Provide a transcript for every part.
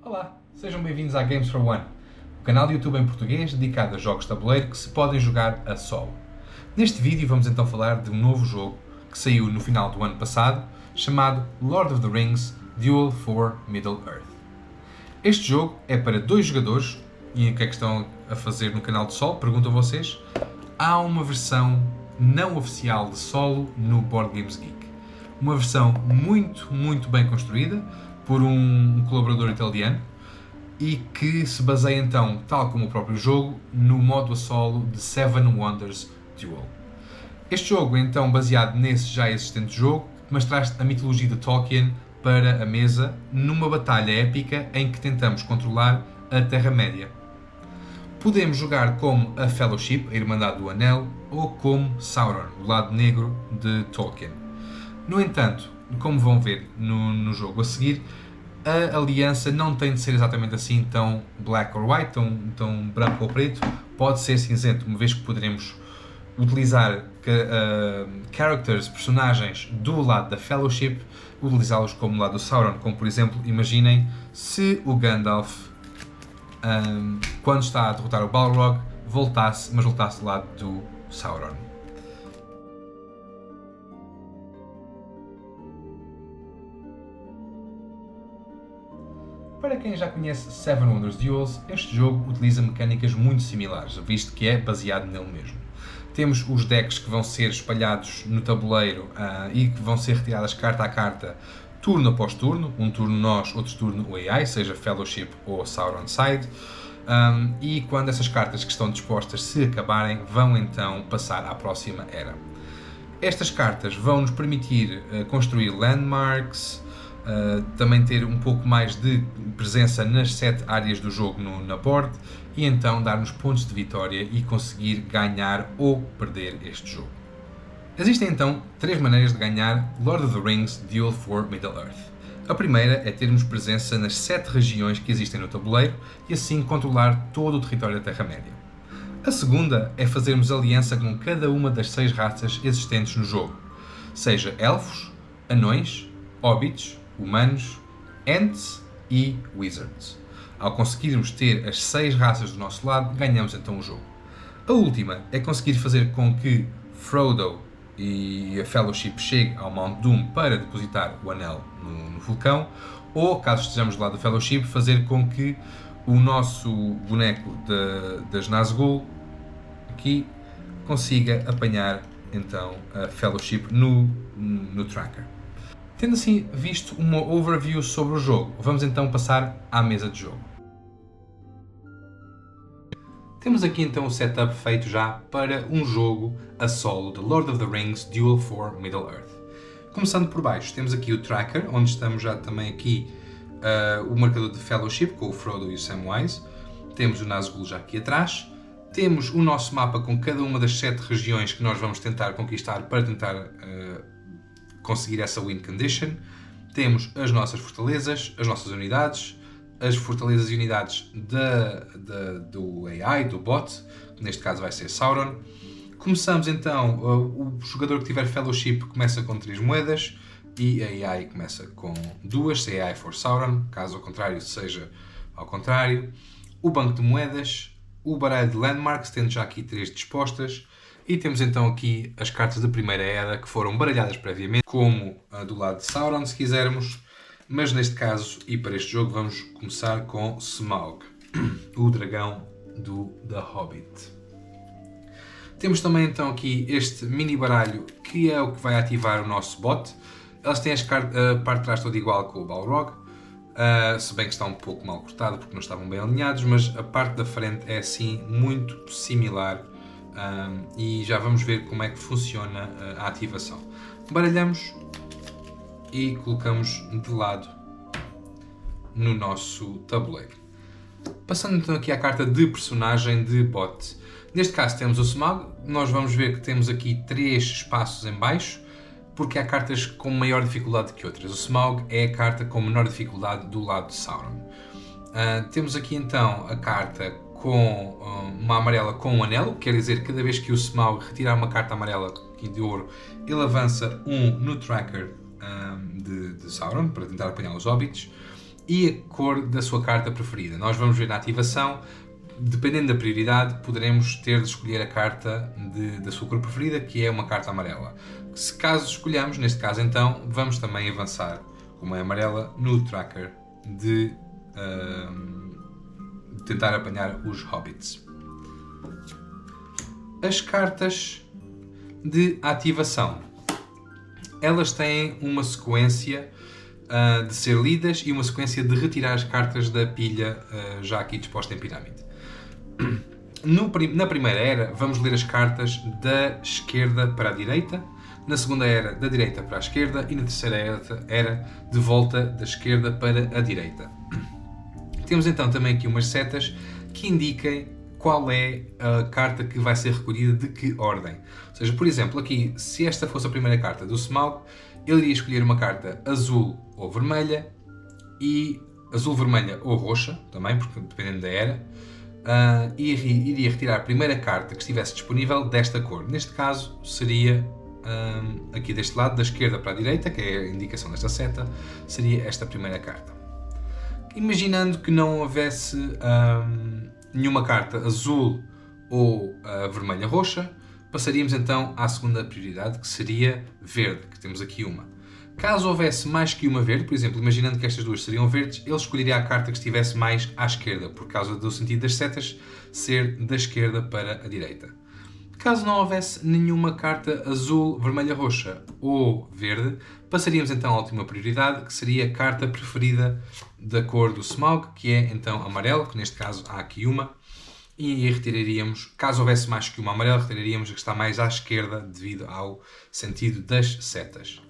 Olá, sejam bem-vindos à Games for One, o canal de YouTube em português dedicado a jogos de tabuleiro que se podem jogar a solo. Neste vídeo vamos então falar de um novo jogo que saiu no final do ano passado, chamado Lord of the Rings Duel for Middle-earth. Este jogo é para 2 jogadores, e o que é que estão a fazer no canal de solo? Pergunto a vocês. Há uma versão não oficial de solo no Board Games Geek. Uma versão muito bem construída por um colaborador italiano e que se baseia então, tal como o próprio jogo, no modo a solo de Seven Wonders Duel. Este jogo é então baseado nesse já existente jogo, mas traz a mitologia de Tolkien para a mesa numa batalha épica em que tentamos controlar a Terra-média. Podemos jogar como a Fellowship, a Irmandade do Anel, ou como Sauron, o lado negro de Tolkien. No entanto, como vão ver no jogo a seguir, a aliança não tem de ser exatamente assim tão black or white, tão branco ou preto, pode ser cinzento, uma vez que poderemos utilizar characters, personagens do lado da Fellowship, utilizá-los como lado do Sauron, como por exemplo, imaginem se o Gandalf, quando está a derrotar o Balrog, voltasse do lado do Sauron. Para quem já conhece Seven Wonders Duels, este jogo utiliza mecânicas muito similares, visto que é baseado nele mesmo. Temos os decks que vão ser espalhados no tabuleiro e que vão ser retiradas carta a carta, turno após turno, um turno nós, outro turno o AI, seja Fellowship ou Sauron Side, e quando essas cartas que estão dispostas se acabarem, vão então passar à próxima era. Estas cartas vão nos permitir construir landmarks, também ter um pouco mais de presença nas 7 áreas do jogo na board e então dar-nos pontos de vitória e conseguir ganhar ou perder este jogo. Existem então 3 maneiras de ganhar Lord of the Rings Duel for Middle-earth. A primeira é termos presença nas 7 regiões que existem no tabuleiro e assim controlar todo o território da Terra-média. A segunda é fazermos aliança com cada uma das 6 raças existentes no jogo, seja elfos, anões, hobbits, humanos, ents e wizards. Ao conseguirmos ter as 6 raças do nosso lado, ganhamos então o jogo. A última é conseguir fazer com que Frodo e a Fellowship cheguem ao Mount Doom para depositar o anel no vulcão, ou, caso estejamos do lado da Fellowship, fazer com que o nosso boneco das Nazgûl aqui consiga apanhar então a Fellowship no tracker. Tendo assim visto uma overview sobre o jogo, vamos então passar à mesa de jogo. Temos aqui então o setup feito já para um jogo a solo de Lord of the Rings Duel for Middle-earth. Começando por baixo, temos aqui o tracker, onde estamos já também aqui o marcador de Fellowship com o Frodo e o Samwise. Temos o Nazgûl já aqui atrás. Temos o nosso mapa com cada uma das 7 regiões que nós vamos tentar conquistar para tentar conseguir essa win condition. Temos as nossas fortalezas, as nossas unidades, as fortalezas e unidades do AI, do bot, que neste caso vai ser Sauron. Começamos então, o jogador que tiver Fellowship começa com 3 moedas e a AI começa com 2, se a AI for Sauron, caso ao contrário seja ao contrário. O banco de moedas, o baralho de landmarks, tendo já aqui 3 dispostas. E temos então aqui as cartas da primeira era que foram baralhadas previamente, como a do lado de Sauron, se quisermos. Mas neste caso, e para este jogo, vamos começar com Smaug, o dragão The Hobbit. Temos também então aqui este mini baralho, que é o que vai ativar o nosso bot. Elas têm a parte de trás toda igual com o Balrog, se bem que está um pouco mal cortado porque não estavam bem alinhados, mas a parte da frente é assim muito similar. E já vamos ver como é que funciona a ativação. Baralhamos e colocamos de lado no nosso tabuleiro. Passando então aqui à carta de personagem de bot. Neste caso temos o Smaug. Nós vamos ver que temos aqui 3 espaços em baixo, porque há cartas com maior dificuldade que outras. O Smaug é a carta com menor dificuldade do lado de Sauron. Temos aqui então a carta com uma amarela com um anel, que quer dizer que cada vez que o Smaug retirar uma carta amarela aqui de ouro, ele avança 1 no tracker de Sauron para tentar apanhar os hobbits. e a cor da sua carta preferida. Nós vamos ver na ativação, dependendo da prioridade, poderemos ter de escolher a carta da sua cor preferida, que é uma carta amarela. Se caso escolhamos, neste caso então, vamos também avançar, como é amarela, no tracker de tentar apanhar os hobbits. As cartas de ativação, elas têm uma sequência de ser lidas e uma sequência de retirar as cartas da pilha já aqui disposta em pirâmide. Na primeira era, vamos ler as cartas da esquerda para a direita, na segunda era, da direita para a esquerda, e na terceira era de volta da esquerda para a direita. Temos então também aqui umas setas que indiquem qual é a carta que vai ser recolhida de que ordem. Ou seja, por exemplo, aqui, se esta fosse a primeira carta do Smaug, ele iria escolher uma carta azul ou vermelha, e azul, vermelha ou roxa, também, porque dependendo da era, e iria retirar a primeira carta que estivesse disponível desta cor. Neste caso, seria aqui deste lado, da esquerda para a direita, que é a indicação desta seta, seria esta primeira carta. Imaginando que não houvesse nenhuma carta azul ou vermelha roxa, passaríamos então à segunda prioridade, que seria verde, que temos aqui uma. Caso houvesse mais que uma verde, por exemplo, imaginando que estas duas seriam verdes, ele escolheria a carta que estivesse mais à esquerda, por causa do sentido das setas ser da esquerda para a direita. Caso não houvesse nenhuma carta azul, vermelha, roxa ou verde, passaríamos então à última prioridade, que seria a carta preferida da cor do Smaug, que é então amarelo, que neste caso há aqui uma, e retiraríamos, caso houvesse mais que uma amarela, retiraríamos a que está mais à esquerda devido ao sentido das setas.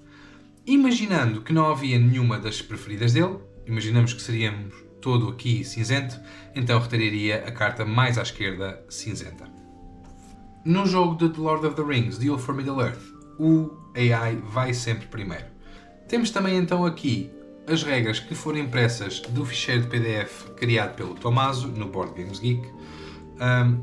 Imaginando que não havia nenhuma das preferidas dele, imaginamos que seríamos todo aqui cinzento, então retiraria a carta mais à esquerda cinzenta. No jogo de The Lord of the Rings, Duel for Middle-earth, o AI vai sempre primeiro. Temos também então aqui as regras que foram impressas do ficheiro de PDF criado pelo Tommaso no Board Games Geek,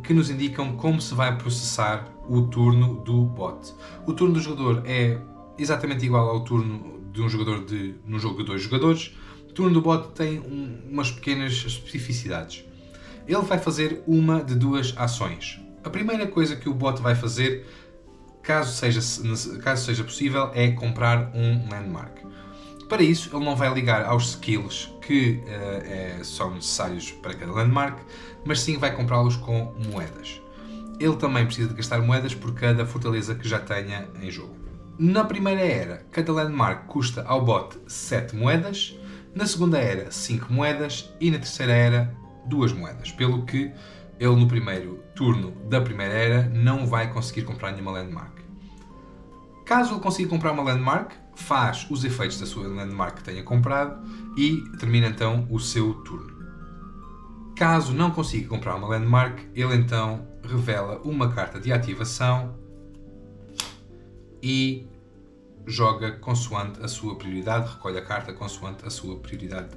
que nos indicam como se vai processar o turno do bot. O turno do jogador é exatamente igual ao turno de um jogador num jogo de 2 jogadores. O turno do bot tem umas pequenas especificidades. Ele vai fazer uma de 2 ações. A primeira coisa que o bot vai fazer, caso seja possível, é comprar um landmark. Para isso, ele não vai ligar aos skills que são necessários para cada landmark, mas sim vai comprá-los com moedas. Ele também precisa de gastar moedas por cada fortaleza que já tenha em jogo. Na primeira era, cada landmark custa ao bot 7 moedas, na segunda era 5 moedas e na terceira era 2 moedas, pelo que ele no primeiro turno da primeira era não vai conseguir comprar nenhuma landmark. Caso ele consiga comprar uma landmark, faz os efeitos da sua landmark que tenha comprado e termina então o seu turno. Caso não consiga comprar uma landmark, ele então revela uma carta de ativação e joga consoante a sua prioridade, recolhe a carta consoante a sua prioridade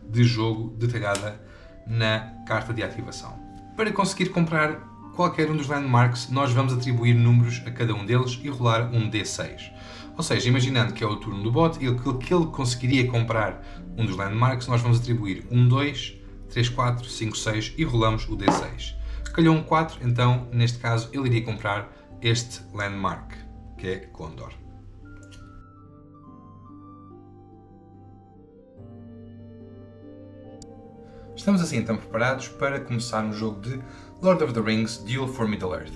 de jogo detalhada na carta de ativação. Para conseguir comprar qualquer um dos landmarks, nós vamos atribuir números a cada um deles e rolar um D6. Ou seja, imaginando que é o turno do bot e que ele conseguiria comprar um dos landmarks, nós vamos atribuir 1, 2, 3, 4, 5, 6 e rolamos o D6. Calhou um 4, então, neste caso, ele iria comprar este landmark, que é Gondor. Estamos assim então preparados para começar um jogo de Lord of the Rings Duel for Middle-earth.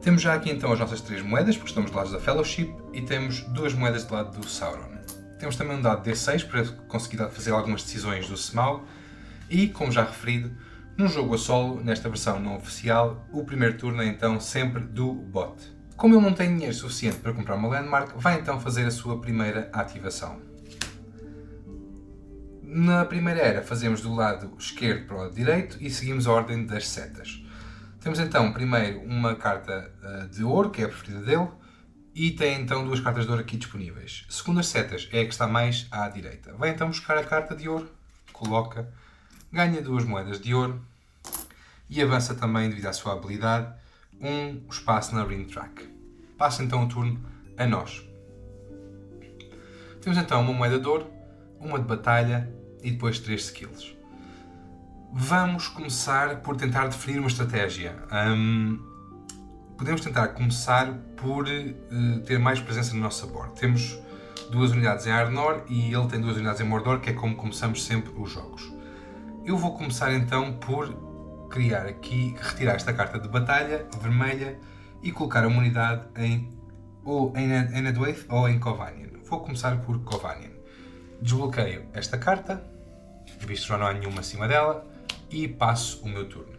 Temos já aqui então as nossas 3 moedas, porque estamos do lado da Fellowship, e temos 2 moedas do lado do Sauron. Temos também um dado D6 para conseguir fazer algumas decisões do Smaug, e, como já referido, num jogo a solo, nesta versão não oficial, o primeiro turno é então sempre do bot. Como ele não tem dinheiro suficiente para comprar uma landmark, vai então fazer a sua primeira ativação. Na primeira era fazemos do lado esquerdo para o lado direito e seguimos a ordem das setas. Temos então primeiro uma carta de ouro, que é a preferida dele, e tem então 2 cartas de ouro aqui disponíveis. Segundo as setas é a que está mais à direita. Vai então buscar a carta de ouro, coloca, ganha 2 moedas de ouro e avança também, devido à sua habilidade, um espaço na Ring Track. Passa então o turno a nós. Temos então uma moeda de ouro, uma de batalha e depois 3 skills. Vamos começar por tentar definir uma estratégia. Podemos tentar começar por ter mais presença no nosso board. Temos 2 unidades em Arnor e ele tem 2 unidades em Mordor, que é como começamos sempre os jogos. Eu vou começar então por criar aqui, retirar esta carta de batalha vermelha e colocar uma unidade ou em Nedwaith ou em Kovanian. Vou começar por Kovanian. Desbloqueio esta carta, visto que já não há nenhuma acima dela, e passo o meu turno.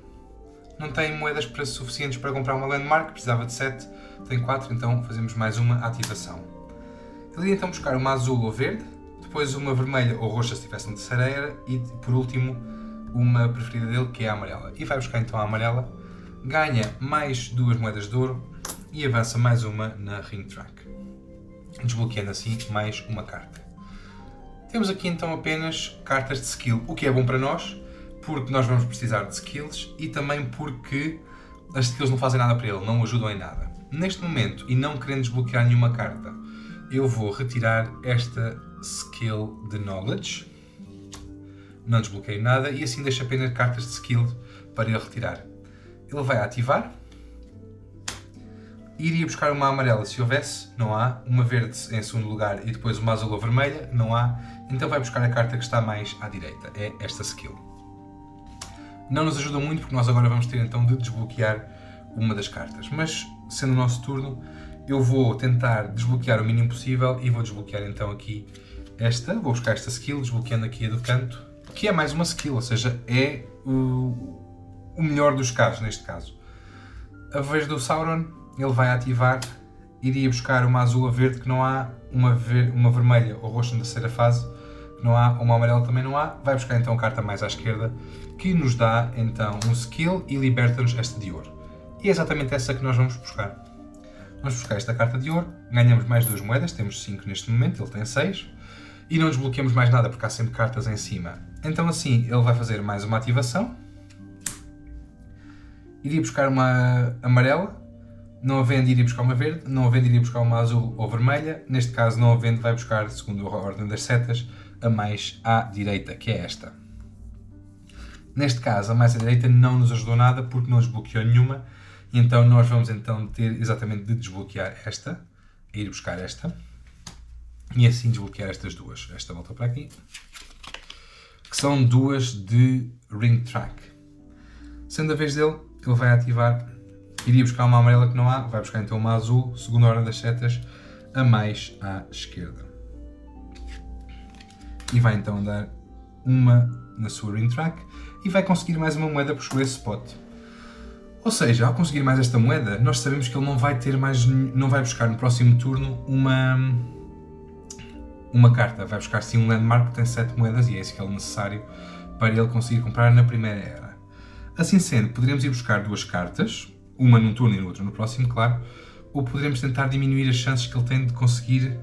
Não tenho moedas suficientes para comprar uma landmark, precisava de 7, tenho 4, então fazemos mais uma ativação. Ele ia então buscar uma azul ou verde, depois uma vermelha ou roxa se tivesse na terceira era, e por último uma preferida dele, que é a amarela. E vai buscar então a amarela, ganha mais 2 moedas de ouro e avança mais uma na Ring Track, desbloqueando assim mais uma carta. Temos aqui então apenas cartas de skill, o que é bom para nós, porque nós vamos precisar de skills e também porque as skills não fazem nada para ele, não o ajudam em nada. Neste momento, e não querendo desbloquear nenhuma carta, eu vou retirar esta skill de Knowledge. Não desbloqueio nada e assim deixo apenas cartas de skill para ele retirar. Ele vai ativar. Iria buscar uma amarela se houvesse, não há. Uma verde em segundo lugar e depois uma azul ou vermelha, não há. Então vai buscar a carta que está mais à direita, é esta skill. Não nos ajuda muito porque nós agora vamos ter então de desbloquear uma das cartas. Mas, sendo o nosso turno, eu vou tentar desbloquear o mínimo possível e vou desbloquear então aqui esta. Vou buscar esta skill, desbloqueando aqui a do canto, que é mais uma skill, ou seja, é o melhor dos casos neste caso. A vez do Sauron, ele vai ativar, iria buscar uma azul ou verde que não há, uma vermelha ou roxa na terceira fase, que não há, uma amarela também não há, vai buscar então a carta mais à esquerda, que nos dá então um skill e liberta-nos esta de ouro. E é exatamente essa que nós vamos buscar. Vamos buscar esta carta de ouro, ganhamos mais 2 moedas, temos 5 neste momento, ele tem 6, e não desbloqueamos mais nada porque há sempre cartas em cima. Então assim ele vai fazer mais uma ativação, iria buscar uma amarela, não havendo iria buscar uma verde, não havendo iria buscar uma azul ou vermelha, neste caso não havendo vai buscar, segundo a ordem das setas, a mais à direita, que é esta. Neste caso, a mais à direita não nos ajudou nada porque não desbloqueou nenhuma, e então nós vamos então ter exatamente de desbloquear esta, ir buscar esta, e assim desbloquear estas duas. Esta volta para aqui, que são 2 de Ring Track. Sendo a vez dele, ele vai ativar, iria buscar uma amarela que não há, vai buscar então uma azul, segundo a ordem das setas, a mais à esquerda. E vai então dar uma na sua Ring Track e vai conseguir mais uma moeda por escolher esse spot. Ou seja, ao conseguir mais esta moeda, nós sabemos que ele não vai ter mais, não vai buscar no próximo turno uma carta, vai buscar sim um landmark que tem 7 moedas e é isso que é necessário para ele conseguir comprar na primeira era. Assim sendo, poderemos ir buscar 2 cartas, uma num turno e outra no próximo, claro, ou poderemos tentar diminuir as chances que ele tem de conseguir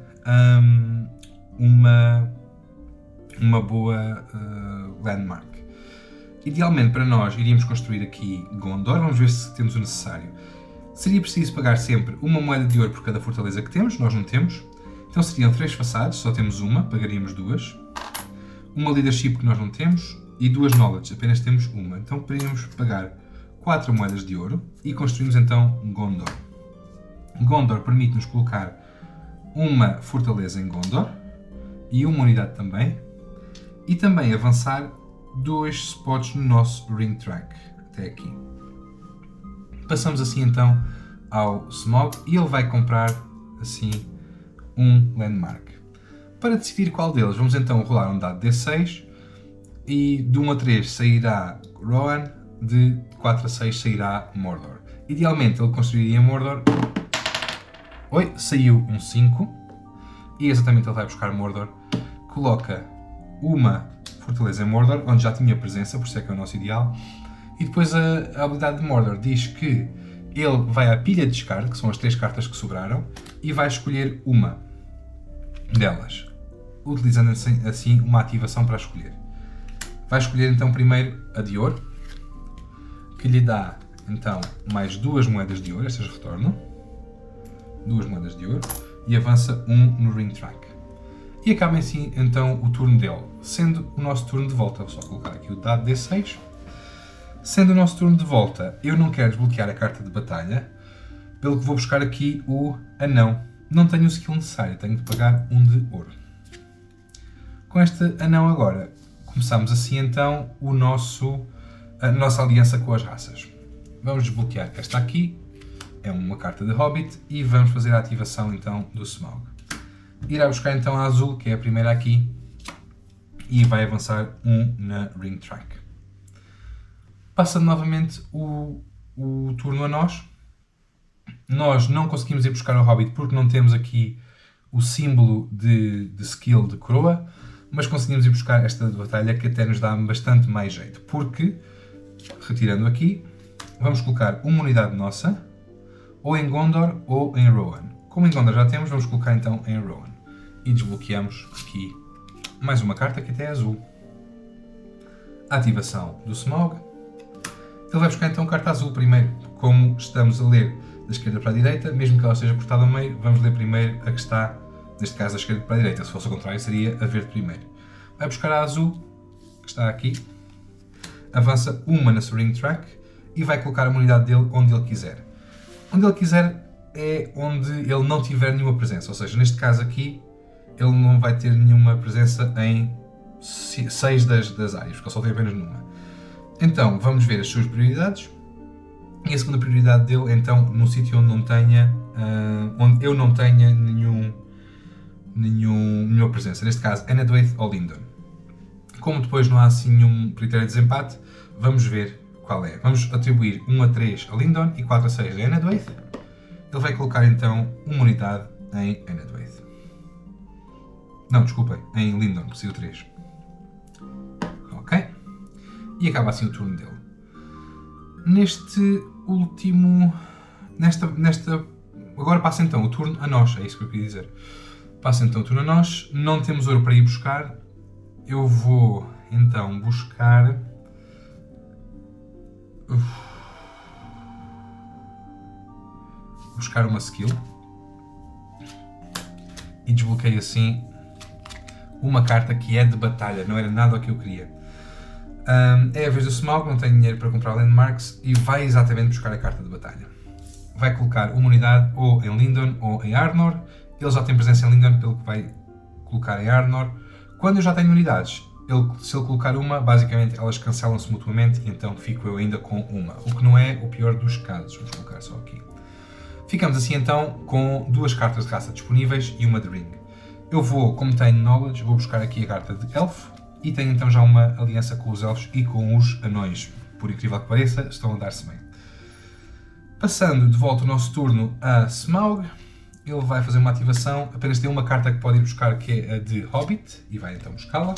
uma boa landmark. Idealmente para nós iríamos construir aqui Gondor, vamos ver se temos o necessário. Seria preciso pagar sempre uma moeda de ouro por cada fortaleza que temos, nós não temos. Então seriam 3 façades, só temos uma, pagaríamos 2. Uma leadership que nós não temos e 2 knowledge, apenas temos uma. Então poderíamos pagar 4 moedas de ouro e construímos então Gondor. Gondor permite-nos colocar uma fortaleza em Gondor e uma unidade também. E também avançar 2 spots no nosso Ring Track, até aqui. Passamos assim então ao Smog e ele vai comprar assim um landmark. Para decidir qual deles, vamos então rolar um dado D6 e de 1 a 3 sairá Rohan, de 4 a 6 sairá Mordor. Idealmente ele construiria Mordor. Oi, saiu um 5 e exatamente ele vai buscar Mordor, coloca uma fortaleza em Mordor, onde já tinha presença, por isso é que é o nosso ideal. E depois a habilidade de Mordor diz que ele vai à pilha de descarte, que são as 3 cartas que sobraram, e vai escolher uma delas, utilizando assim uma ativação para escolher. Vai escolher então primeiro a de ouro, que lhe dá então mais 2 moedas de ouro, estas retornam, 2 moedas de ouro, e avança 1 no Ring Track. E acaba assim então o turno dele, sendo o nosso turno de volta. Vou só colocar aqui o dado D6. Sendo o nosso turno de volta, eu não quero desbloquear a carta de batalha, pelo que vou buscar aqui o anão. Não tenho o skill necessário, tenho de pagar 1 de ouro. Com este anão agora, começamos assim então a nossa aliança com as raças. Vamos desbloquear esta aqui, é uma carta de Hobbit, e vamos fazer a ativação então do Smaug. Irá buscar então a azul, que é a primeira aqui, e vai avançar 1 na Ring Track. Passa novamente o turno a nós. Nós não conseguimos ir buscar o Hobbit porque não temos aqui o símbolo de skill de coroa, mas conseguimos ir buscar esta de batalha, que até nos dá bastante mais jeito, porque, retirando aqui, vamos colocar uma unidade nossa, ou em Gondor ou em Rohan. Como em Gondor já temos, vamos colocar então em Rohan. E desbloqueamos aqui mais uma carta, que até é azul. A ativação do Smaug. Ele vai buscar então carta azul primeiro. Como estamos a ler da esquerda para a direita, mesmo que ela esteja cortada ao meio, vamos ler primeiro a que está, neste caso, da esquerda para a direita. Se fosse ao contrário, seria a verde primeiro. Vai buscar a azul, que está aqui. Avança uma na Ring Track e vai colocar a unidade dele onde ele quiser. Onde ele quiser é onde ele não tiver nenhuma presença. Ou seja, neste caso aqui, ele não vai ter nenhuma presença em 6 das áreas, porque ele só tem apenas numa. Então, vamos ver as suas prioridades. E a segunda prioridade dele, então, no sítio onde onde eu não tenha nenhuma presença. Neste caso, Enedwaith ou Lindon. Como depois não há assim nenhum critério de desempate, vamos ver qual é. Vamos atribuir 1 a 3 a Lindon e 4 a 6 a Enedwaith. Ele vai colocar então uma unidade em Enedwaith. Não, desculpem, em Lindon, que saiu 3. Ok? E acaba assim o turno dele. Agora passa então o turno a nós, é isso que eu queria dizer. Passa então o turno a nós, não temos ouro para ir buscar. Eu vou então buscar... buscar uma skill. E desbloqueio assim uma carta que é de batalha, não era nada o que eu queria. É a vez do Smaug, não tenho dinheiro para comprar landmarks e vai exatamente buscar a carta de batalha. Vai colocar uma unidade ou em Lindon ou em Arnor. Ele já tem presença em Lindon, pelo que vai colocar em Arnor. Quando eu já tenho unidades, se ele colocar uma, basicamente elas cancelam-se mutuamente e então fico eu ainda com uma. O que não é o pior dos casos, vamos colocar só aqui. Ficamos assim então com 2 cartas de raça disponíveis e uma de Ring. Eu vou, como tenho Knowledge, vou buscar aqui a carta de Elfo e tenho então já uma aliança com os Elfos e com os Anões. Por incrível que pareça, estão a dar-se bem. Passando de volta o nosso turno a Smaug, ele vai fazer uma ativação, apenas tem uma carta que pode ir buscar, que é a de Hobbit, e vai então buscá-la.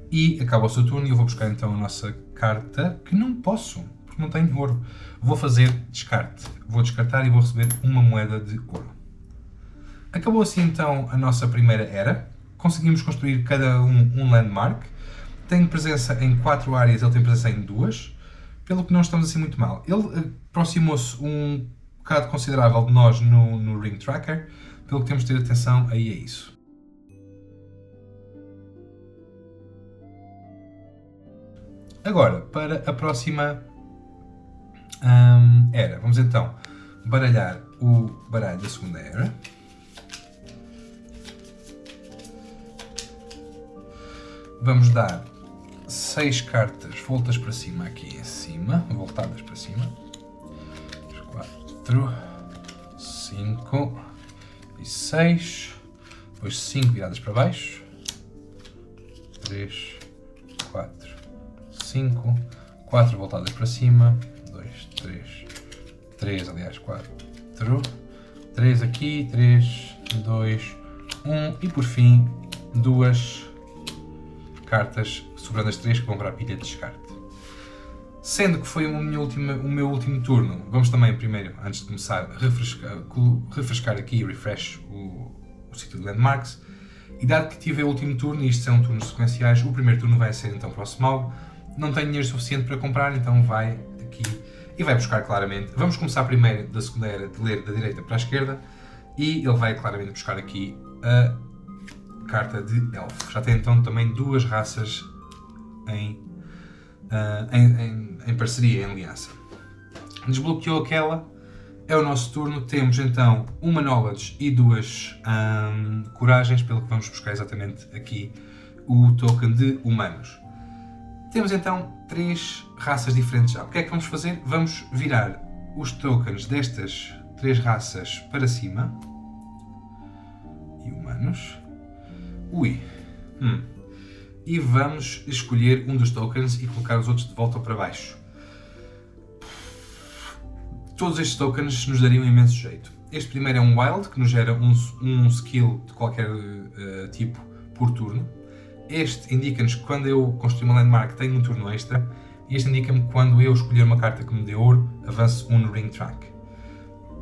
E acaba o seu turno e eu vou buscar então a nossa carta, que não posso, porque não tenho ouro. Vou fazer descarte. Vou descartar e vou receber uma moeda de ouro. Acabou assim então a nossa primeira era. Conseguimos construir cada um landmark. Tem presença em 4 áreas, ele tem presença em 2. Pelo que não estamos assim muito mal. Ele aproximou-se um bocado considerável de nós no Ring Tracker. Pelo que temos de ter atenção aí a isso. Agora, para a próxima era. Vamos então baralhar o baralho da segunda era. Vamos dar 6 cartas voltas para cima aqui em cima, voltadas para cima. 4, 5 e 6. Depois 5 viradas para baixo. 3, 4, 5. 4 voltadas para cima. 2, 3, aliás, 4. 3 aqui, 3, 2, 1. E por fim, 2 cartas, sobrando as 3 que vão para a pilha de descarte. Sendo que foi o meu último turno, vamos também primeiro, antes de começar, refrescar aqui, refresh o sítio de landmarks. E dado que tive o último turno, e isto são turnos sequenciais, o primeiro turno vai ser então para o Smaug. Não tenho dinheiro suficiente para comprar, então vai aqui e vai buscar claramente. Vamos começar primeiro da segunda era, de ler da direita para a esquerda, e ele vai claramente buscar aqui a carta de Elf. Já tem então também duas raças em parceria, em aliança. Desbloqueou aquela, é o nosso turno. Temos então uma Knowledge e duas Coragens, pelo que vamos buscar exatamente aqui o token de humanos. Temos então 3 raças diferentes já. O que é que vamos fazer? Vamos virar os tokens destas 3 raças para cima. E humanos. E vamos escolher um dos tokens e colocar os outros de volta para baixo. Todos estes tokens nos dariam imenso jeito. Este primeiro é um Wild, que nos gera um skill de qualquer tipo por turno. Este indica-nos que quando eu construir uma landmark tenho um turno extra. E este indica-me que quando eu escolher uma carta que me dê ouro, avanço no ring track.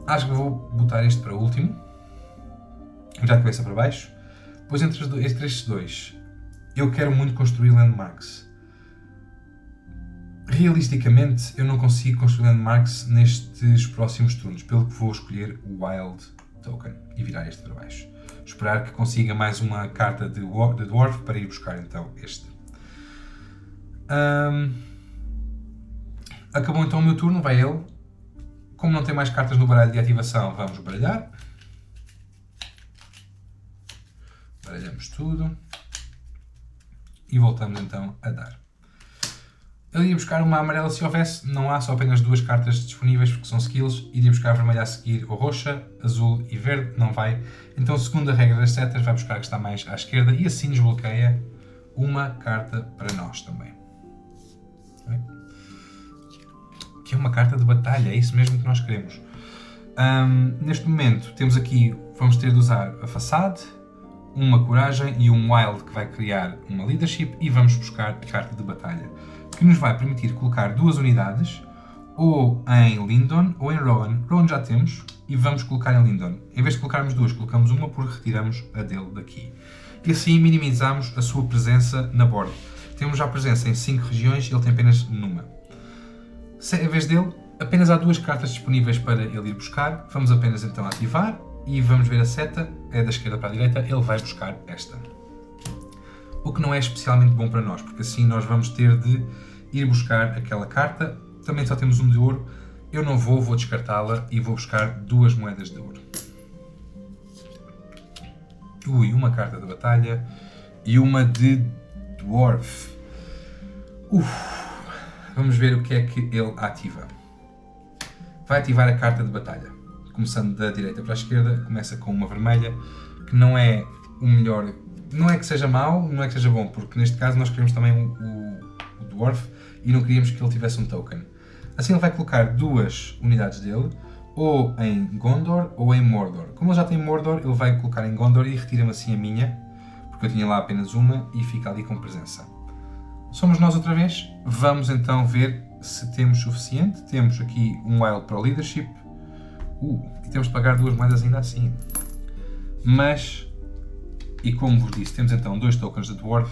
Acho que vou botar este para o último. Já de cabeça para baixo. Depois entre estes dois, eu quero muito construir landmarks. Realisticamente, eu não consigo construir landmarks nestes próximos turnos, pelo que vou escolher o Wild Token e virar este para baixo. Esperar que consiga mais uma carta de Dwarf para ir buscar então este. Acabou então o meu turno, vai ele. Como não tem mais cartas no baralho de ativação, vamos baralhar. Baralhamos tudo. E voltamos então a dar. Ele ia buscar uma amarela se houvesse, não há, só apenas 2 cartas disponíveis porque são skills. Iria buscar a vermelha a seguir ou roxa, azul e verde, não vai. Então, segundo a regra das setas, vai buscar a que está mais à esquerda e assim desbloqueia uma carta para nós também. Que é uma carta de batalha, é isso mesmo que nós queremos. Neste momento temos aqui, vamos ter de usar a Facade, uma Coragem e um Wild que vai criar uma Leadership e vamos buscar a carta de batalha, que nos vai permitir colocar 2 unidades ou em Lindon ou em Rowan. Rowan já temos e vamos colocar em Lindon. Em vez de colocarmos 2, colocamos uma porque retiramos a dele daqui. E assim minimizamos a sua presença na board. Temos já presença em 5 regiões e ele tem apenas numa. Em vez dele, apenas há 2 cartas disponíveis para ele ir buscar. Vamos apenas então ativar e vamos ver a seta, é da esquerda para a direita, ele vai buscar esta. O que não é especialmente bom para nós, porque assim nós vamos ter de ir buscar aquela carta. Também só temos um de ouro. Eu não vou descartá-la e vou buscar 2 moedas de ouro. Uma carta de batalha e uma de Dwarf. Vamos ver o que é que ele ativa. Vai ativar a carta de batalha. Começando da direita para a esquerda, começa com uma vermelha, que não é o melhor. Não é que seja mau, não é que seja bom, porque neste caso nós queremos também o Dwarf e não queríamos que ele tivesse um token. Assim ele vai colocar 2 unidades dele, ou em Gondor ou em Mordor. Como ele já tem Mordor, ele vai colocar em Gondor e retira-me assim a minha, porque eu tinha lá apenas uma e fica ali com presença. Somos nós outra vez, vamos então ver se temos suficiente. Temos aqui um Wild para o Leadership, e temos de pagar 2 moedas ainda assim. Mas, e como vos disse, temos então 2 tokens de Dwarf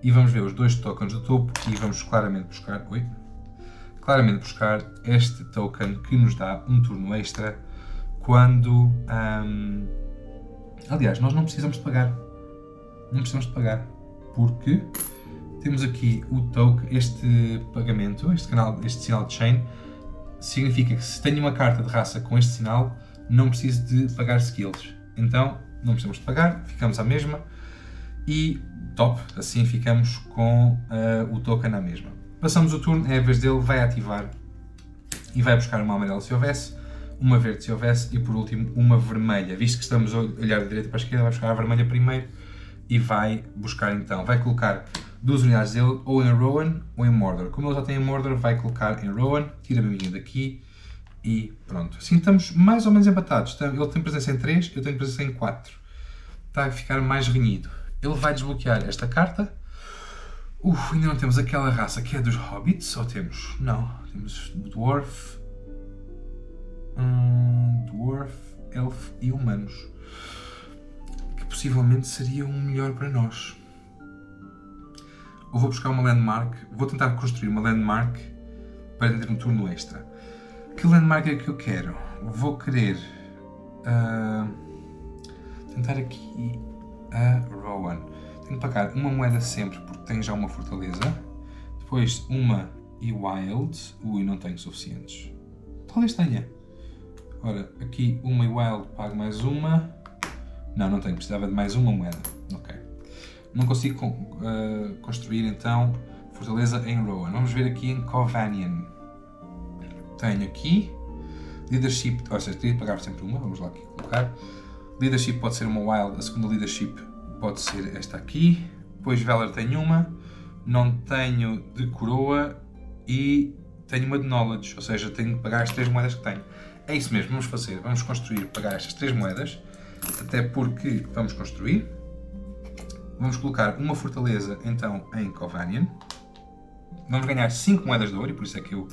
e vamos ver os 2 tokens do topo e vamos claramente buscar, este token que nos dá um turno extra quando, aliás, nós não precisamos de pagar, porque temos aqui o token, este pagamento, este sinal de chain, significa que se tenho uma carta de raça com este sinal, não preciso de pagar skills. Então, não precisamos de pagar, ficamos à mesma e top, assim ficamos com o token à mesma. Passamos o turno, é a vez dele, vai ativar e vai buscar uma amarela se houvesse, uma verde se houvesse e por último uma vermelha. Visto que estamos a olhar da direita para a esquerda, vai buscar a vermelha primeiro e vai buscar então, vai colocar 2 unidades dele ou em Rowan ou em Mordor. Como ele já tem em Mordor, vai colocar em Rowan, tira-me a minha daqui e pronto. Assim estamos mais ou menos empatados. Ele tem presença em 3, eu tenho presença em 4. Está a ficar mais renhido. Ele vai desbloquear esta carta. Ainda não temos aquela raça que é dos Hobbits, ou temos? Não, temos Dwarf, Elf e Humanos. Que possivelmente seria um melhor para nós. Eu vou buscar uma landmark, vou tentar construir uma landmark para ter um turno extra. Que landmark é que eu quero? Vou querer tentar aqui a Rowan. Tenho que pagar uma moeda sempre porque tenho já uma fortaleza. Depois uma e Wild. Ui, não tenho suficientes. Talvez tenha. Ora, aqui uma e Wild, pago mais uma. Não tenho, precisava de mais uma moeda. Ok. Não consigo construir então fortaleza em Rowan. Vamos ver aqui em Covanion. Tenho aqui Leadership, ou seja, teria de pagar sempre uma, vamos lá aqui colocar. Leadership pode ser uma Wild, a segunda Leadership pode ser esta aqui. Depois Valor tenho uma, não tenho de coroa e tenho uma de Knowledge, ou seja, tenho de pagar as 3 moedas que tenho. É isso mesmo, vamos fazer, vamos construir, pagar estas 3 moedas, até porque vamos construir. Vamos colocar uma fortaleza então em Covanion. Vamos ganhar 5 moedas de ouro, e por isso é que eu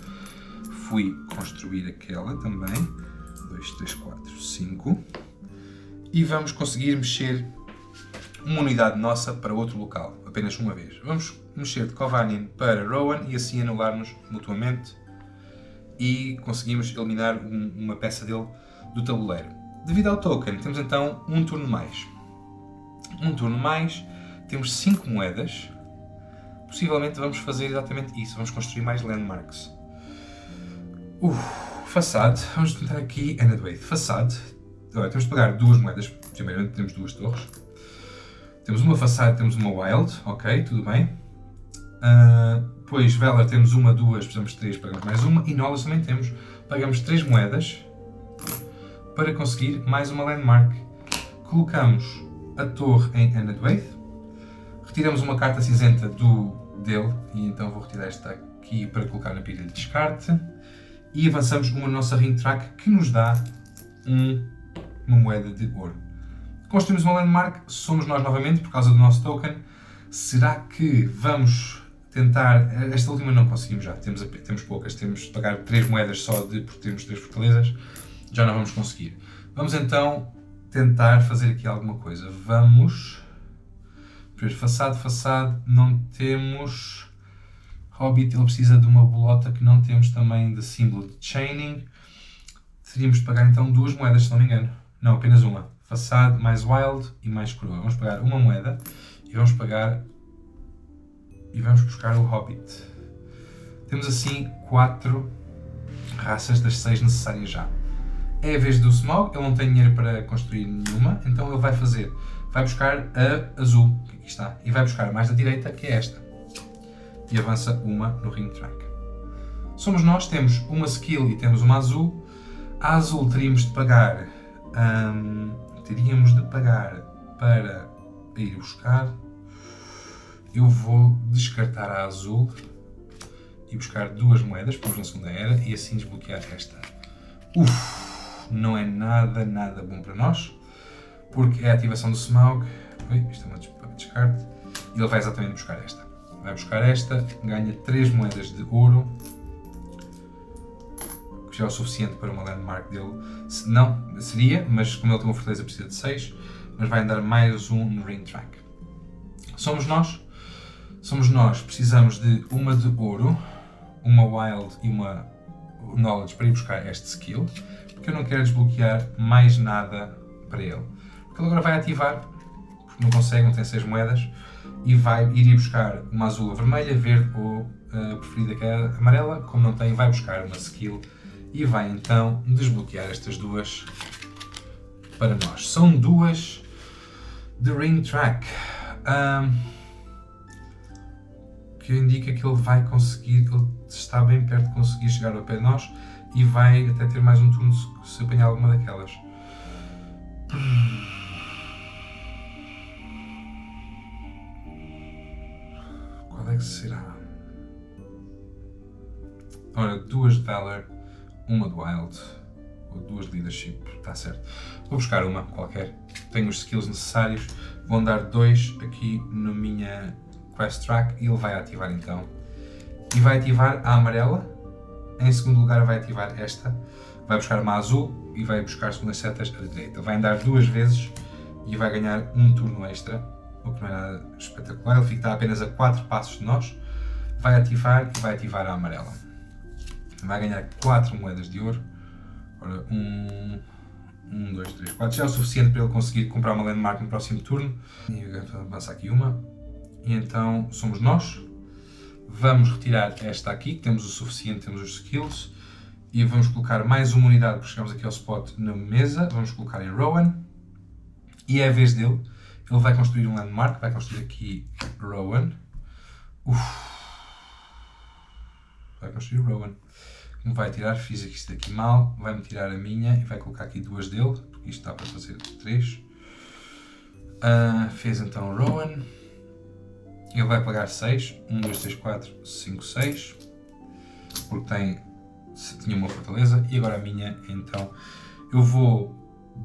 fui construir aquela também. 2, 3, 4, 5. E vamos conseguir mexer uma unidade nossa para outro local, apenas uma vez. Vamos mexer de Covanion para Rowan e assim anular-nos mutuamente e conseguimos eliminar uma peça dele do tabuleiro. Devido ao token, temos então um turno mais. Um turno mais, temos 5 moedas. Possivelmente vamos fazer exatamente isso, vamos construir mais landmarks. Façade, vamos tentar aqui Enedwaith. Façade, agora temos de pagar 2 moedas, primeiramente temos 2 torres. Temos uma façade, temos uma wild, ok, tudo bem. Depois Valor temos uma, 2, precisamos de 3, pagamos mais uma. E Knowledge também temos, pagamos 3 moedas para conseguir mais uma landmark. Colocamos a torre em Enedwaith. Retiramos uma carta cinzenta dele, e então vou retirar esta aqui para colocar na pilha de descarte. E avançamos uma nossa ring track que nos dá uma moeda de ouro. Construímos uma landmark, somos nós novamente, por causa do nosso token. Será que vamos tentar... Esta última não conseguimos já, temos poucas, temos de pagar 3 moedas só porque temos 3 fortalezas. Já não vamos conseguir. Vamos então tentar fazer aqui alguma coisa. Vamos... Primeiro, façade, não temos... Hobbit, ele precisa de uma bolota que não temos também de símbolo de chaining. Teríamos de pagar então 2 moedas, se não me engano. Não, apenas uma. Façade, mais wild e mais coroa. Vamos pagar uma moeda e vamos pagar... E vamos buscar o Hobbit. Temos assim 4 raças das 6 necessárias já. É a vez do Smaug, ele não tem dinheiro para construir nenhuma, então ele vai buscar a azul, que aqui está, e vai buscar a mais da direita, que é esta. E avança uma no ring track. Somos nós, temos uma skill e temos uma azul. A azul teríamos de pagar para ir buscar. Eu vou descartar a azul e buscar 2 moedas, pôs na segunda era, e assim desbloquear esta. Não é nada bom para nós, porque é a ativação do Smaug. Isto é uma descarte, e ele vai exatamente buscar esta. Vai buscar esta, ganha 3 moedas de ouro, que já é o suficiente para uma landmark dele. Não, seria, mas como ele tem uma fortaleza precisa de 6, mas vai andar mais um no ring track. Somos nós, precisamos de uma de ouro, uma wild e uma knowledge para ir buscar este skill, porque eu não quero desbloquear mais nada para ele. Porque ele agora vai ativar, porque não consegue, não tem 6 moedas, e iria buscar uma azul ou vermelha, verde ou preferida que é a amarela. Como não tem, vai buscar uma skill e vai então desbloquear estas 2 para nós. São 2 de ring track, que indica que ele vai conseguir, ele está bem perto de conseguir chegar ao pé de nós e vai até ter mais um turno se apanhar alguma daquelas. Qual é que será? Ora, 2 de Valor, uma de Wild, ou 2 de Leadership, está certo. Vou buscar uma qualquer, tenho os skills necessários, vou dar 2 aqui na minha Quest Track e ele vai ativar então. E vai ativar a amarela, em segundo lugar vai ativar esta, vai buscar uma azul e vai buscar segundas setas à direita. Vai andar 2 vezes e vai ganhar um turno extra, o que não é nada espetacular. Ele fica apenas a 4 passos de nós, vai ativar e vai ativar a amarela. Vai ganhar 4 moedas de ouro. Ora, 1, 1, 2, 3, 4. Já é o suficiente para ele conseguir comprar uma landmark no próximo turno. E avança aqui uma. E então somos nós. Vamos retirar esta aqui, que temos o suficiente, temos os skills. E vamos colocar mais uma unidade, porque chegamos aqui ao spot na mesa. Vamos colocar em Rowan. E é a vez dele. Ele vai construir um landmark, vai construir aqui Rowan. Vai construir Rowan. Me vai tirar, fiz isto aqui mal, vai-me tirar a minha e vai colocar aqui duas dele, porque isto dá para fazer 3. Fez então Rowan. Ele vai pagar 6. 1, 2, 3, 4, 5, 6. Porque tinha uma fortaleza. E agora a minha, então, eu vou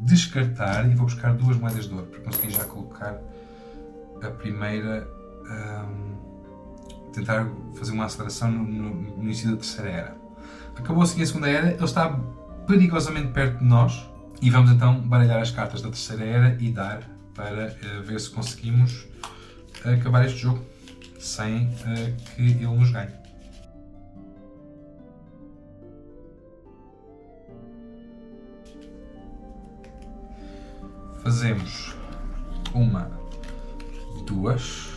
descartar e vou buscar 2 moedas de ouro, para conseguir já colocar a primeira... tentar fazer uma aceleração no início da terceira era. Acabou assim a segunda era, ele está perigosamente perto de nós e vamos então baralhar as cartas da terceira era e dar para ver se conseguimos acabar este jogo sem que ele nos ganhe. Fazemos 1, 2,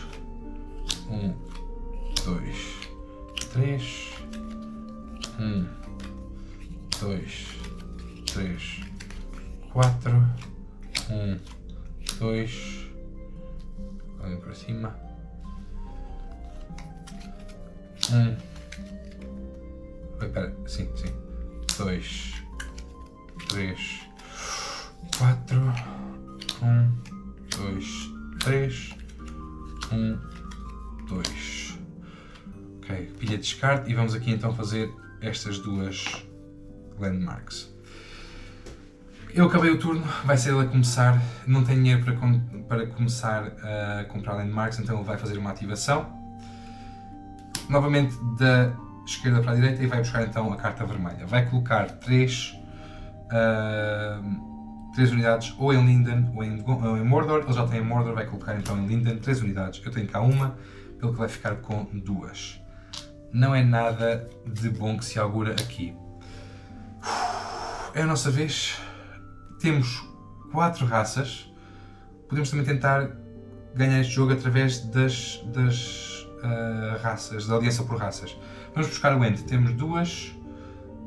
1, 2, 3, 1, 2, 3, 4, 1, 2, olhem para cima, 1, espera, sim, 2, 3, 4, 1, 2, 3, 1, 2. Ok, pilha de descarte e vamos aqui então fazer estas 2 landmarks. Eu acabei o turno, vai ser ele a começar, não tenho dinheiro para começar a comprar landmarks, então ele vai fazer uma ativação. Novamente da esquerda para a direita e vai buscar então a carta vermelha. Vai colocar 3 unidades ou em Linden ou em Mordor. Ele já tem em Mordor, vai colocar então em Linden 3 unidades. Eu tenho cá uma, pelo que vai ficar com 2. Não é nada de bom que se augura aqui. É a nossa vez. Temos 4 raças. Podemos também tentar ganhar este jogo através das raças, da aliança por raças. Vamos buscar o End. Temos 2.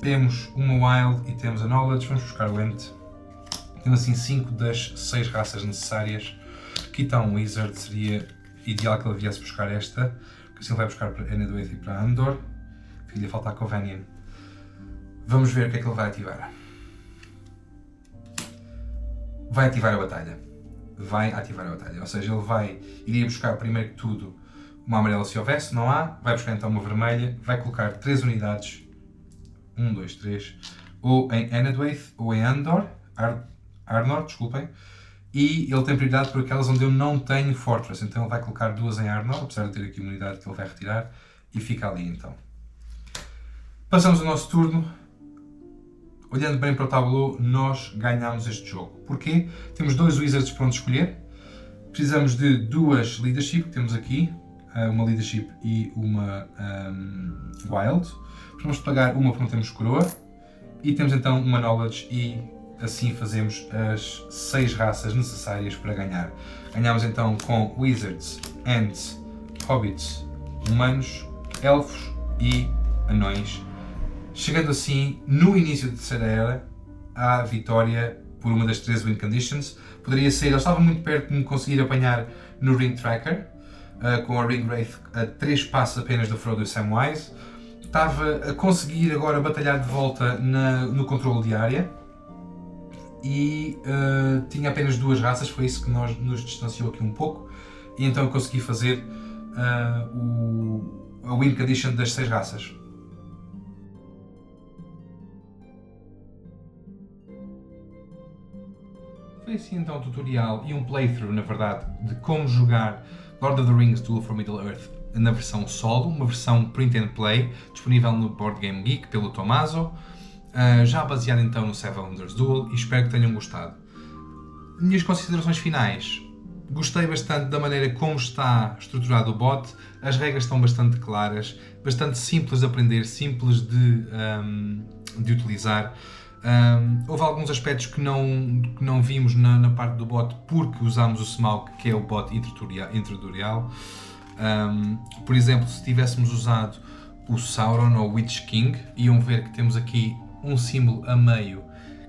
Temos uma Wild e temos a Knowledge. Vamos buscar o End. Temos assim 5 das 6 raças necessárias. Aqui está um Wizard. Seria ideal que ele viesse buscar esta. Porque assim ele vai buscar para Enedwaith e para Andor. Fica-lhe a faltar Covanion. Vamos ver o que é que ele vai ativar. Vai ativar a batalha. Vai ativar a batalha. Ou seja, ele iria buscar primeiro que tudo uma amarela se houvesse, não há. Vai buscar então uma vermelha. Vai colocar 3 unidades. 1, 2, 3. Ou em Enedwaith ou em Andor. Arnor, desculpem. E ele tem prioridade por aquelas onde eu não tenho Fortress. Então ele vai colocar 2 em Arnor, apesar de ter aqui uma unidade que ele vai retirar. E fica ali então. Passamos o nosso turno. Olhando bem para o tableau, nós ganhamos este jogo. Porquê? Temos 2 Wizards para onde escolher. Precisamos de 2 Leadership, que temos aqui. Uma Leadership e uma Wild. Vamos pagar uma porque não temos coroa. E temos então uma Knowledge e assim fazemos as 6 raças necessárias para ganhar. Ganhamos então com Wizards, Ents, Hobbits, Humanos, Elfos e Anões. Chegando assim, no início da terceira era, à vitória por uma das 3 win conditions. Poderia ser, ele estava muito perto de me conseguir apanhar no Ring Tracker, com a Ring Wraith a 3 passos apenas do Frodo e Samwise. Estava a conseguir agora batalhar de volta no controle de área. E tinha apenas 2 raças, foi isso que nos distanciou aqui um pouco. E então eu consegui fazer a win condition das 6 raças. Foi assim então um tutorial e um playthrough, na verdade, de como jogar Lord of the Rings Duel for Middle-earth na versão solo, uma versão print and play, disponível no Board Game Geek pelo Tommaso, já baseado então no Seven Wonders Duel, e espero que tenham gostado. Minhas considerações finais. Gostei bastante da maneira como está estruturado o bot, as regras estão bastante claras, bastante simples de aprender, simples de utilizar. Houve alguns aspectos que não vimos na parte do bot porque usámos o Smaug, que é o bot introdutorial. Por exemplo, se tivéssemos usado o Sauron ou o Witch King, iam ver que temos aqui um símbolo a meio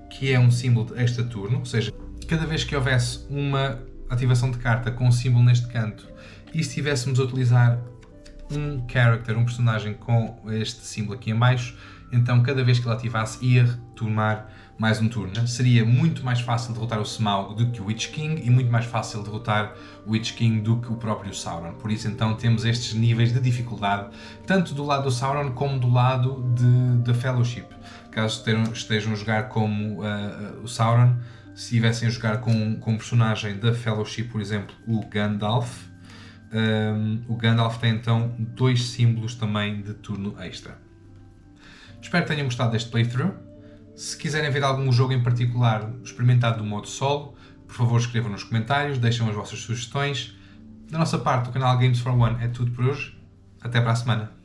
que é um símbolo de extra turno, ou seja, cada vez que houvesse uma ativação de carta com um símbolo neste canto e se estivéssemos a utilizar um character, um personagem com este símbolo aqui em baixo, então cada vez que ele ativasse ia retornar mais um turno. Seria muito mais fácil derrotar o Smaug do que o Witch King e muito mais fácil derrotar o Witch King do que o próprio Sauron. Por isso então temos estes níveis de dificuldade, tanto do lado do Sauron como do lado da Fellowship. Caso estejam a jogar como o Sauron, se estivessem a jogar com um personagem da Fellowship, por exemplo, o Gandalf tem então 2 símbolos também de turno extra. Espero que tenham gostado deste playthrough. Se quiserem ver algum jogo em particular experimentado do modo solo, por favor escrevam nos comentários, deixem as vossas sugestões. Da nossa parte, o canal Games for One é tudo por hoje. Até para a semana.